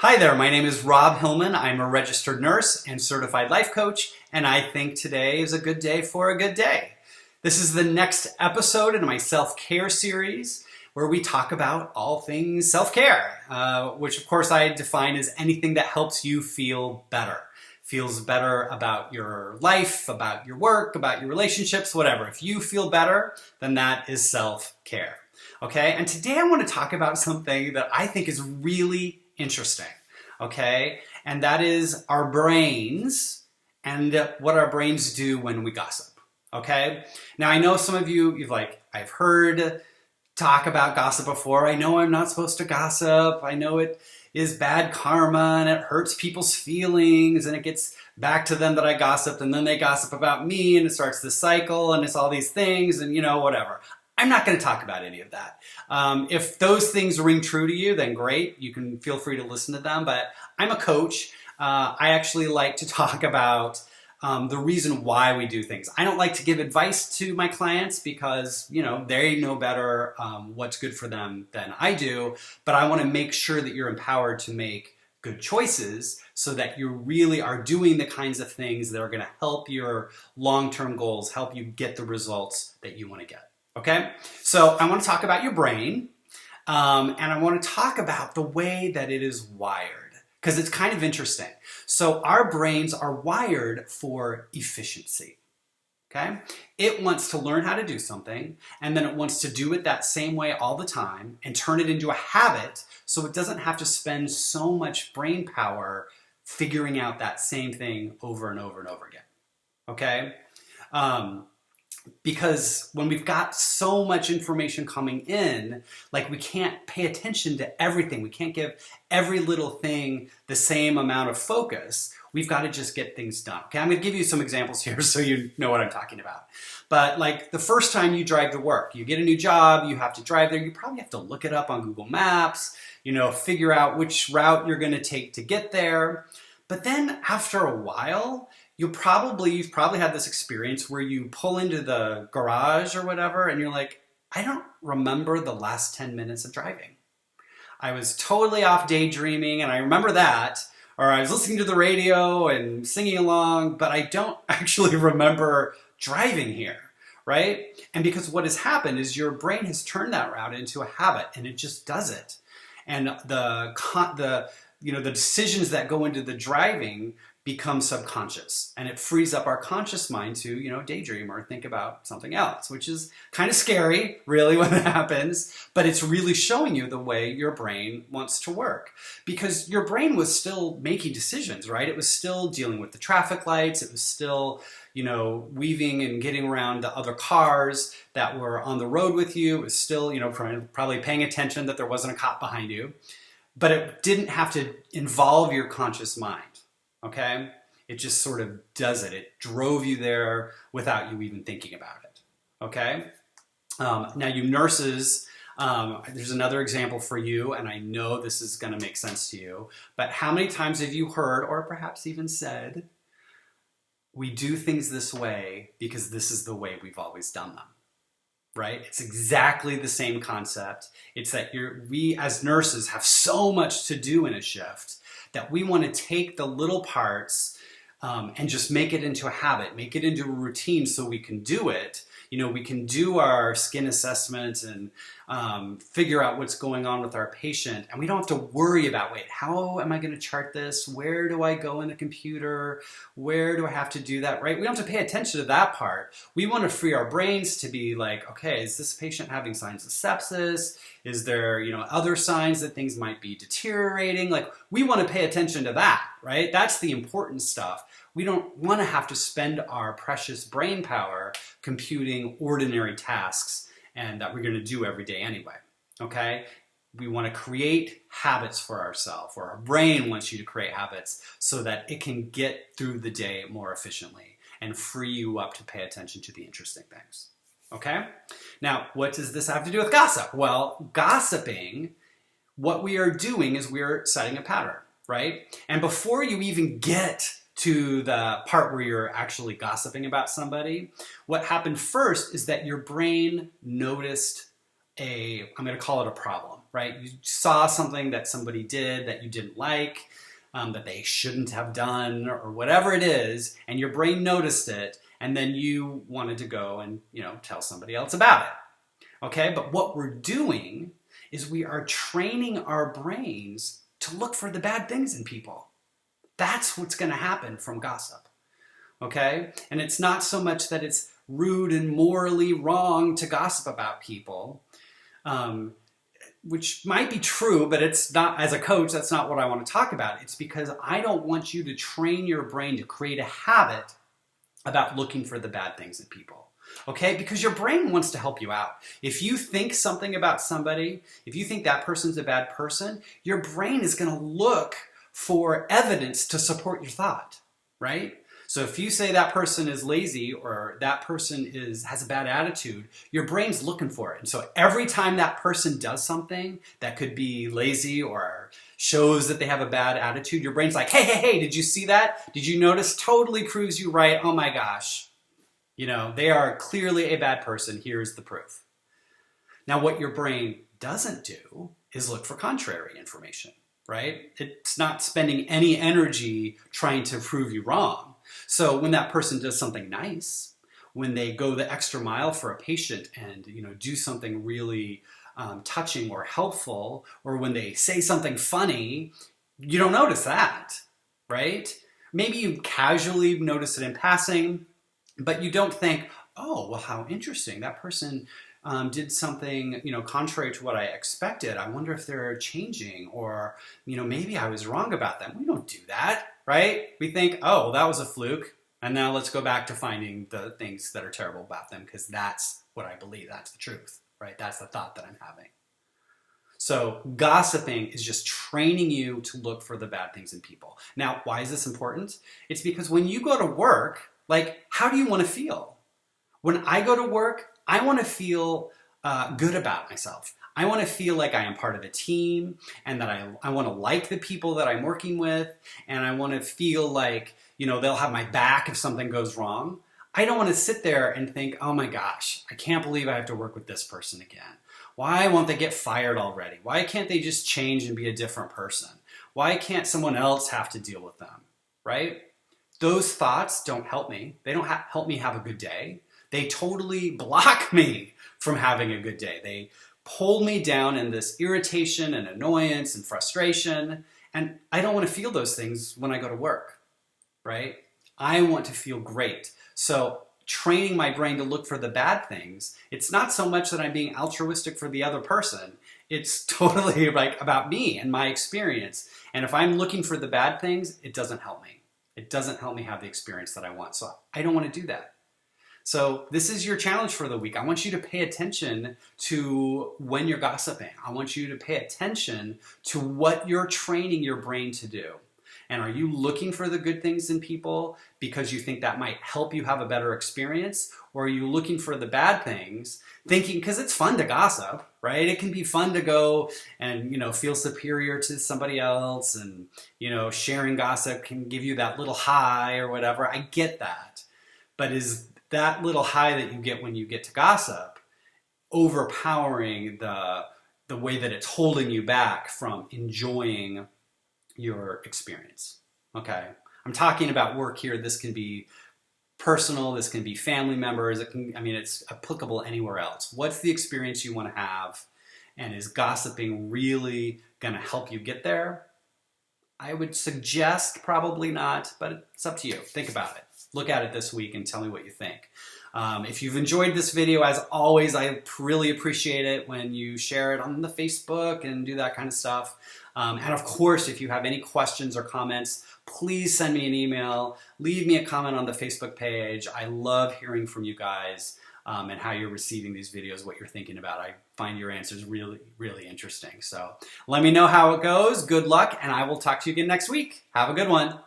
Hi there, my name is Rob Hillman. I'm a registered nurse and certified life coach, and I think today is a good day for a good day. This is the next episode in my self-care series where we talk about all things self-care, which of course I define as anything that helps you feel better. Feels better about your life, about your work, about your relationships, whatever. If you feel better, then that is self-care. Okay, and today I want to talk about something that I think is really interesting, okay? And that is our brains and what our brains do when we gossip, okay? Now I know some of you, I've heard talk about gossip before. I know I'm not supposed to gossip. I know it is bad karma and it hurts people's feelings and it gets back to them that I gossiped and then they gossip about me and it starts this cycle and it's all these things and whatever. I'm not going to talk about any of that. If those things ring true to you, then great. You can feel free to listen to them. But I'm a coach. I actually like to talk about the reason why we do things. I don't like to give advice to my clients because, they know better what's good for them than I do. But I want to make sure that you're empowered to make good choices so that you really are doing the kinds of things that are going to help your long-term goals, help you get the results that you want to get. Okay, so I want to talk about your brain, and I want to talk about the way that it is wired, because it's kind of interesting. So our brains are wired for efficiency, okay? It wants to learn how to do something, and then it wants to do it that same way all the time and turn it into a habit so it doesn't have to spend so much brain power figuring out that same thing over and over and over again, okay? Because when we've got so much information coming in, we can't pay attention to everything. We can't give every little thing the same amount of focus. We've got to just get things done. Okay, I'm going to give you some examples here so you know what I'm talking about. But the first time you drive to work, you get a new job, you have to drive there, you probably have to look it up on Google Maps, figure out which route you're going to take to get there. But then after a while, you've probably had this experience where you pull into the garage or whatever and you're like, I don't remember the last 10 minutes of driving. I was totally off daydreaming and I remember that, or I was listening to the radio and singing along, but I don't actually remember driving here, right? And because what has happened is your brain has turned that route into a habit and it just does it. And the decisions that go into the driving become subconscious, and it frees up our conscious mind to, daydream or think about something else, which is kind of scary, really, when it happens, but it's really showing you the way your brain wants to work. Because your brain was still making decisions, right? It was still dealing with the traffic lights, it was still, weaving and getting around the other cars that were on the road with you, it was still, probably paying attention that there wasn't a cop behind you, but it didn't have to involve your conscious mind. Okay? It just sort of does it. It drove you there without you even thinking about it. Okay? Now you nurses, there's another example for you, and I know this is going to make sense to you, but how many times have you heard, or perhaps even said, we do things this way because this is the way we've always done them? Right? It's exactly the same concept. It's that we as nurses have so much to do in a shift that we want to take the little parts and just make it into a habit, make it into a routine so we can do it. We can do our skin assessment and figure out what's going on with our patient. And we don't have to worry about, wait, how am I going to chart this? Where do I go in the computer? Where do I have to do that, right? We don't have to pay attention to that part. We want to free our brains to be like, okay, is this patient having signs of sepsis? Is there, other signs that things might be deteriorating? We want to pay attention to that, right? That's the important stuff. We don't want to have to spend our precious brain power computing ordinary tasks and that we're going to do every day anyway, okay? We want to create habits for ourselves, or our brain wants you to create habits so that it can get through the day more efficiently and free you up to pay attention to the interesting things, okay? Now, what does this have to do with gossip? Well, gossiping, what we are doing is we're setting a pattern, right? And before you even get to the part where you're actually gossiping about somebody, what happened first is that your brain noticed I'm going to call it a problem. right? You saw something that somebody did that you didn't like, that they shouldn't have done, or whatever it is, and your brain noticed it, and then you wanted to go and, tell somebody else about it. Okay, but what we're doing is we are training our brains to look for the bad things in people. That's what's going to happen from gossip. Okay, and it's not so much that it's rude and morally wrong to gossip about people, which might be true, but it's not, as a coach, that's not what I want to talk about. It's because I don't want you to train your brain to create a habit about looking for the bad things in people. Okay, because your brain wants to help you out. If you think something about somebody, if you think that person's a bad person, your brain is going to look for evidence to support your thought, right? So if you say that person is lazy or that person has a bad attitude, your brain's looking for it. And so every time that person does something that could be lazy or shows that they have a bad attitude, your brain's like, hey, did you see that? Did you notice? Totally proves you right. Oh my gosh. They are clearly a bad person. Here's the proof. Now, what your brain doesn't do is look for contrary information, right? It's not spending any energy trying to prove you wrong. So when that person does something nice, when they go the extra mile for a patient and do something really touching or helpful, or when they say something funny, you don't notice that, right? Maybe you casually notice it in passing, but you don't think, oh, well, how interesting. That person did something, contrary to what I expected. I wonder if they're changing, or, maybe I was wrong about them. We don't do that, right? We think, oh, well, that was a fluke. And now let's go back to finding the things that are terrible about them, because that's what I believe. That's the truth, right? That's the thought that I'm having. So gossiping is just training you to look for the bad things in people. Now, why is this important? It's because when you go to work, how do you want to feel? When I go to work, I want to feel good about myself. I want to feel like I am part of a team, and that I want to like the people that I'm working with, and I want to feel like, they'll have my back if something goes wrong. I don't want to sit there and think, oh my gosh, I can't believe I have to work with this person again. Why won't they get fired already? Why can't they just change and be a different person? Why can't someone else have to deal with them, right? Those thoughts don't help me. They don't help me have a good day. They totally block me from having a good day. They pull me down in this irritation and annoyance and frustration, and I don't want to feel those things when I go to work, right? I want to feel great. So training my brain to look for the bad things, it's not so much that I'm being altruistic for the other person. It's totally about me and my experience. And if I'm looking for the bad things, it doesn't help me. It doesn't help me have the experience that I want. So I don't want to do that. So this is your challenge for the week. I want you to pay attention to when you're gossiping. I want you to pay attention to what you're training your brain to do. And are you looking for the good things in people because you think that might help you have a better experience? Or are you looking for the bad things, thinking, because it's fun to gossip, right? It can be fun to go and, feel superior to somebody else, and, sharing gossip can give you that little high or whatever. I get that. But is that little high that you get when you get to gossip overpowering the way that it's holding you back from enjoying your experience? Okay, I'm talking about work here. This can be personal, this can be family members, it's applicable anywhere else. What's the experience you want to have, and is gossiping really going to help you get there? I would suggest probably not, but it's up to you. Think about it. Look at it this week and tell me what you think. If you've enjoyed this video, as always, I really appreciate it when you share it on the Facebook and do that kind of stuff. And of course, if you have any questions or comments, please send me an email. Leave me a comment on the Facebook page. I love hearing from you guys and how you're receiving these videos, what you're thinking about. I find your answers really, really interesting. So let me know how it goes. Good luck, and I will talk to you again next week. Have a good one.